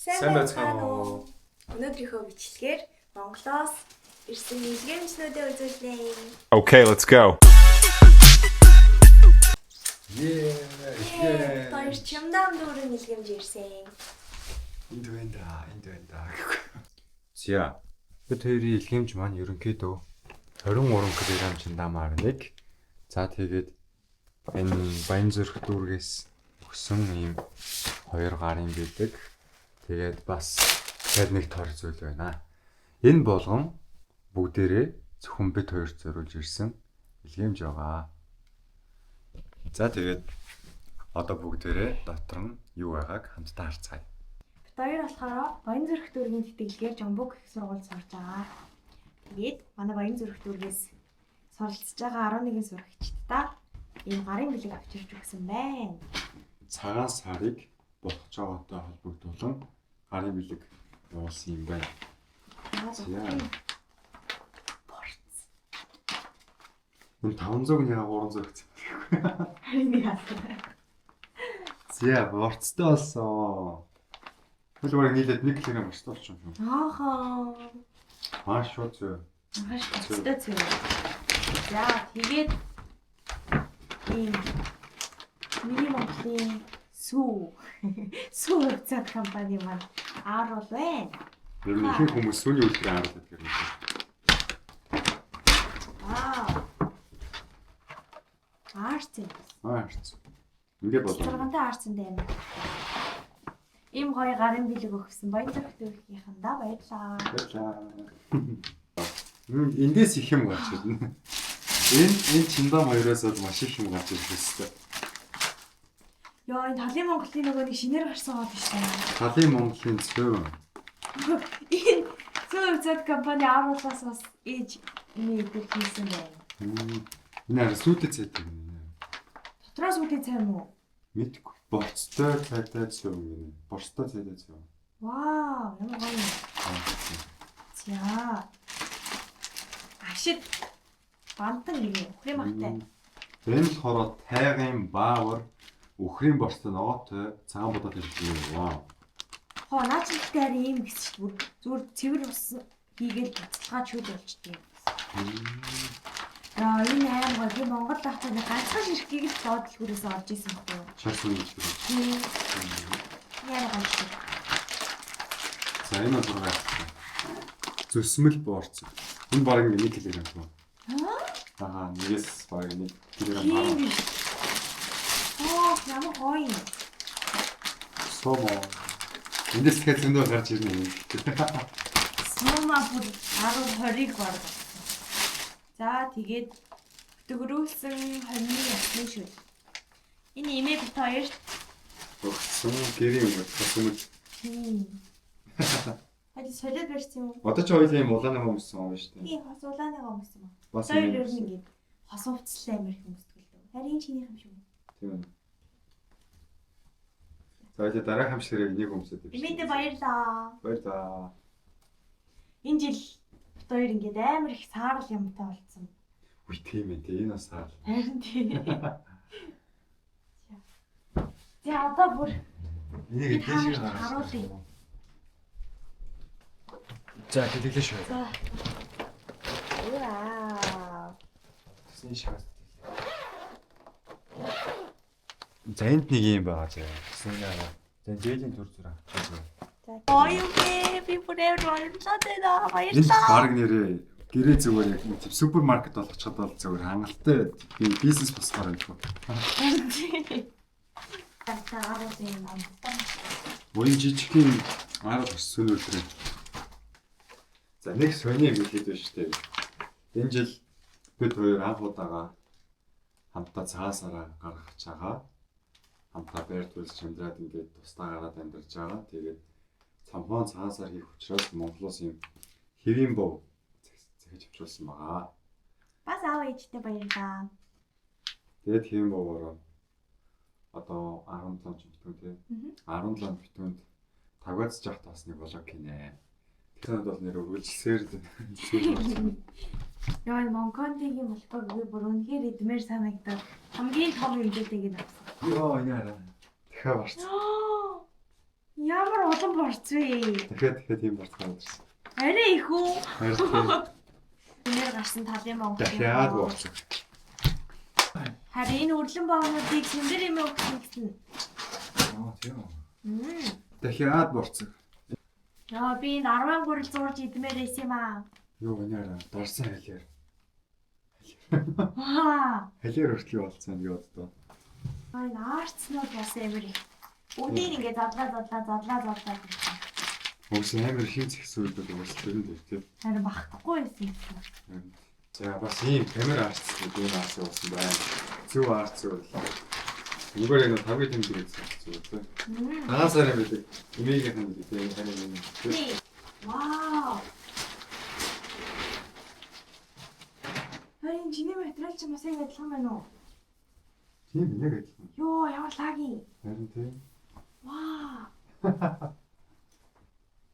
Сайн байцгаана уу? Өнөөдрийнхөө бичлэгээр Монголоос ирсэн илгээмжнүүдээ үзүүлнэ. Okay, let's go. Хоёр чимдам дүүрэн илгээмж ирсэн. Энд байна. За. Бид хоёрын илгээмж маань ерөнхийдөө 23 кг чимдамаар нэг. За тэгээд энэ Баянзүрх дүүргээс өгсөн ийм хоёр гарын бидэг. Тэгээд бас тэр нэг тор зүйл байна. Энэ болгон бүгдээрээ зөвхөн бид хоёрт зориулж ирсэн илгээмж байгаа. За тэгээд одоо бүгдээрээ дотор нь юу байгааг хамтдаа харцгаая. Бид хоёр болохоор Баянзүрх дүүргийн тэтгэлгээр Жамбуг их сургуульд сурж байгаа. Тэгээд манай Баянзүрх дүүргээс суралцж байгаа 11 сурагчдаа ийм гарын бэлэг авчирч өгсөн байна. Цагаан сарыг болгож байгаатай холбогдуулан гарын бэлэг явуулсан юм байна. Борц. Энэ 500 нэг 300 гэсэн. Харин яасан. Зя борцтой болсон. Хөл бараг нийлээд 1 кг борцтой болчихсон юм. Ааха. Маш шууд зөө. Маш борцтой зүйл. За тэгээд ийм миний Монголын сүү хувьцаат компани маань ааруул байна. Ер нь ихэнх хүмүүс сүүний үйлдвэрийн харуулдаг гэх юм. Аарцэн. Аарц. Ингээд болоо. Царгантай аарцэнтэй юм. Ийм гоё гарын бэлэг өгсөн Баянзүрх дүүргийнхандаа баярлалаа. Эндээс их юм гарч ирнэ. Энэ чимдам хоёроос бол маш их юм гарч ирэх өстэй. Яа, энэ Талын Монголын нөгөө нэг шинээр гарсан гоо биш үү? Талын Монголын цөв. Энэ цөв хувьцаат компани ааруулаас бас ээж нэг дээр хийсэн байна. Энэ арай сүйтэй цайтай юм. Дотроос үгүй цай юм уу? Мэдгүй. Борцтой цайтай цөв гэнэ. Борцтой цайтай цөв. Вау, ямар гоё юм. За. Ашиг бантан гинэ. Ухрын махтай. Энэ болохоор тайгын баавар өхрийн борцтой ногоотой цагаан бодоод ирсэн юм. Вау. Хоо наач ихтэй харин ийм гэсэн чинь зүгээр цэвэр ус хийгээл буцалгаа чүүд болчтой юм. Яа, энэ аим гоё Монгол дахтаа ганцхан ширхгийг л доод хүрээс орж исэн байхгүй юу? Шаас үйл шүү. Яа гоё. За энэ бол зүсмэл борц. Энэ баг 1 кг юм. Аа, нэгээс баг 1 кг маа. Оо, ямар гоё юм. Сомо. Эндээс дахиад зөндөө гарч ирнэ юм. Сомо бүр 10-20-ыг баг. За тэгээд өтгөрүүлсэн 20-ны ясны шүү. Энэ имээ бит хоёрт Өгсөн гэрийн юм болсон. хадис солиод барьсан юм. Одоо ч хоёул юм улааны хүмүүс юм шүү дээ. Тийм, хос улааны хүмүүс юм. Бас Тэр ер нь ингэ хос хувцлаа амир хүмүүс тгэлээ. Харин чинийх юм шүү. Тийм. За ихэд дараагийн хамшигрыг нэг хүмүүсэд Имээдээ баярлаа. Баярлаа. Энэ жил бит хоёр ингэ амар их саарл юмтай болцсон. Үгүй тийм ээ. Энэ бас саар. Харин тийм. За одоо бүр Энийг дэшиг харуулъя. За тэтгэлээ шүү. За. Вау. Тэсний шахаад. За энд нэг юм байгаа зэ. Тэсний яа. За дээлийн төр зүр авчихсан. За. Оюугээ би бүрээр баярлалаа. Энэ Баярлалаа. баг нэрээ гэрээ зүгээр яг нэг тийм супермаркет болгочиход бол зүгээр хангалттай би бизнес босгоор юм. Мөрийн жижигхэн арга бас сөнөлдрээ. За нэг сони хэлээд байна шүү дээ. Энэ жил бид хоёр анх удаага хамтдаа цагаан сараа гаргаж байгаа. Хамтдаа байр туйлж амьдраад ингээд тусдаа гараад амьдарч байгаа. Тэгээд цамхаан цагаан сар хийх учраас Монголоос юм хэвийн бов захиж авчулсан байгаа. Бас аав ээжтэй баярлалаа. Тэгээд хэвийн бовоор одоо 17 битүүн тий. 17 битүүнд тавгац жахт бас нэг болог гинэ. Тэгэхээр бол нэр үргэлжлсээр Яа, Монконтигийн болохгүй би бүр үнэхээр эдмээр санагдаад хамгийн том хэмжээтэйг нь авсан. Йоо, яа. Дахиад барц. Яа Ямар улам борц вэ? Дахиад ийм борцоо удирсан. Арай их үү? Харин Нэр гарсан талын монгол. дахиад борцоо. Харин энэ үрлэн боогнуудыг сэндэр юм өгсөн гэсэн. Тийм. Мм. Дахиад борцоо. Яа би энэ 10 гурил зурж идмээр байсан юм аа. Юу гэнэ дарсан хэлээр. Аа. Хэлээр өртлөө болцсон юу одоо. Ай наарцнууд бас амар их. Бүгдийг ингээ задлаа гэсэн. Өс амар хин зэхсүүлдэг өөрсдөө л тийм. Харин багтахгүй байсан юм. За бас ийм камер арцдаг ийм арц уусан байна. Зөв арц уу. Үгээр нэг хамгийн тэм дээрсэн зүйл тийм. Таасаар юм байдаг. Эмээгийн хан гэдэг тийм харин юм. Вау. Харин чиний материал ч бас яг адилхан байна уу? Тийм яг адилхан. Йоо ямар лагийн. Харин тийм. Вау.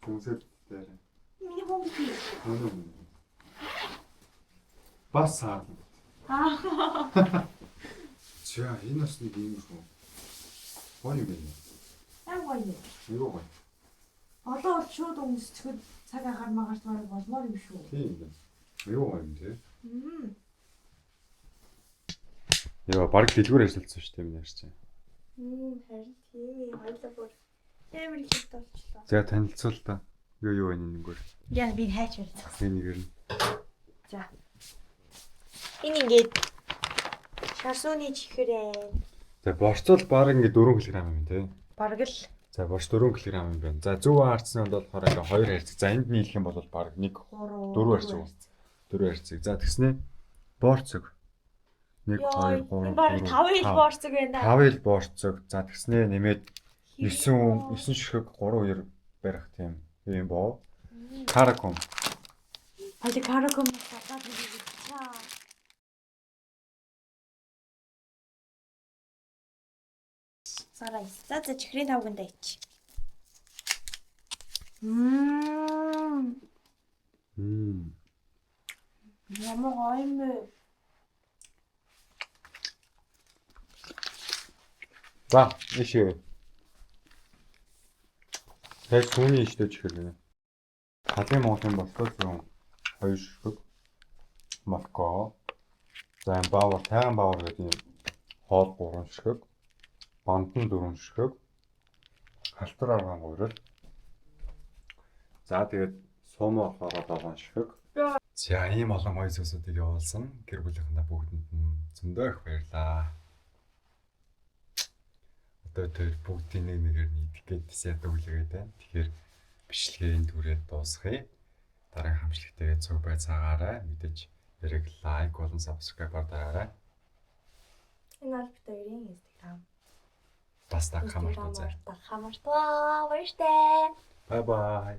Түнсэд дээр. Миний бомби. Бас саад. Аа. За энэ бас нэг юм шүү. Гоё юм байна. Яг гоё. Юу гоё. Одоо бол шууд өмсчихэд цаг агаар магаартмаар болмоор юм шүү. Тийм юм. Юу гоё юм те. Мм. Яа баг дэлгүүр ажилласан шүү дээ юм ярьж байна. Харин тийм хоёлаа бүр амар их болчихлоо. За танилцуул та. Юу байна энэгээр. Яа би хайч барьсан. Энэгээр нь. За. Энэ ингээд шарсууны чихрээ. За борцол баг ингээ 4 кг юм те. Бараг л За борц 4 кг юм байна. За зөв арцны онд болохоор ингээ 2 харьцаг. За энд нийлэх юм бол баг 1 4 харьцаг. 4 харьцаг. За тэгснээ борцог 1 2 3 баг 5 ил борцог байна. 5 ил борцог. За тэгснээ нэмээд 9 ширхэг 3 2 барих тийм юм боо. Караком. Хаяа караком татаад нэг. Сарай. За чихрийн тавганд ич. Ямар гоё юм бэ? За, ишээ. Тэгээс түүний иштэй чихэр. Халын Монголын болтол юм 2 ширхэг. Молко. За энэ баавар, тайган баавар гэдэг юм хоол 3 ширхэг. Бантан 4 ширхэг. Халтар арган гурил. За тэгээд сумо болохоор 7 ширхэг. За ийм олон гоё зүйлсүүдийг явуулсан. Гэр бүлийнхэнтэй бүгдэнд нь зөндөө их баярлаа. Одоо тэр бүгдийн нэгээр нь идэх гээд сэт өглөөгээд байна. Тэгэхээр бичлэгээ энэ түрээд дуусгая. Дараагийн хамтлагтайгээ зөв байцаагаарай. Мэдээж яриг лайк болон сабскрайбаар дараарай. Энэ аль битэрийн Instagram. Бас та хамартаа. Хамартаа баяртай. Bye bye.